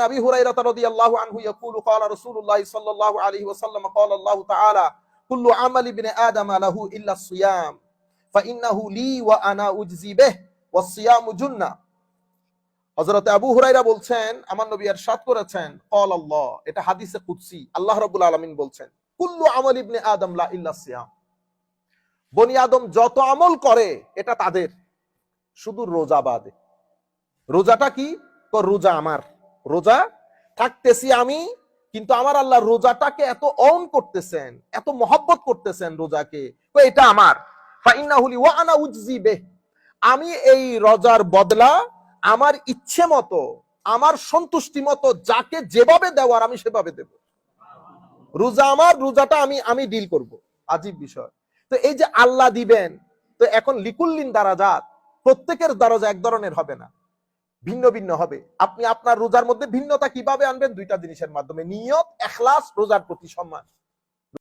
وعن أبي هريرة رضي الله عنه يقول قال رسول الله صلى الله عليه وسلم قال الله تعالى كل عمل ابن آدم له إلا الصيام فإنه لي وأنا أجزي به والصيام جنة। হযরত আবু হুরায়রা বলছেন আমার নবী ইরশাদ করেছেন قال الله, এটা হাদিসে কুদসি, আল্লাহ রাব্বুল আলামিন বলছেন কুল্লু আমাল ইবনে আদম লা ইল্লা সিয়াম, বনি আদম যত আমল করে এটা তাদের, শুধু রোজা বাদে। রোজাটা কি? তো রোজা আমার, রোজা থাকতেছি আমি, কিন্তু আমার আল্লাহ রোজাটাকে এত অন করতেছেন, এত মহব্বত করতেছেন রোজাকে, তো এটা আমার। ফাইন্নাহু লি ওয়া আনা উজজি বিহ, আমি এই রোজার বদলা আমার ইচ্ছে মতো, আমার সন্তুষ্টি মতো যাকে যেভাবে দেওয়ার আমি সেভাবে দেব। রোজা আমার, রোজাটা আমি ডিল করব। আজীব বিষয়। তো এই যে আল্লাহ দিবেন, তো এখন লিকুল্লিন দারাজাত, প্রত্যেকের দরজা এক ধরনের হবে না, ভিন্ন ভিন্ন হবে। আপনি আপনার রোজার মধ্যে ভিন্নতা কিভাবে আনবেন? দুইটা জিনিসের মাধ্যমে, নিয়ত, ইখলাস, রোজার প্রতি সম্মান।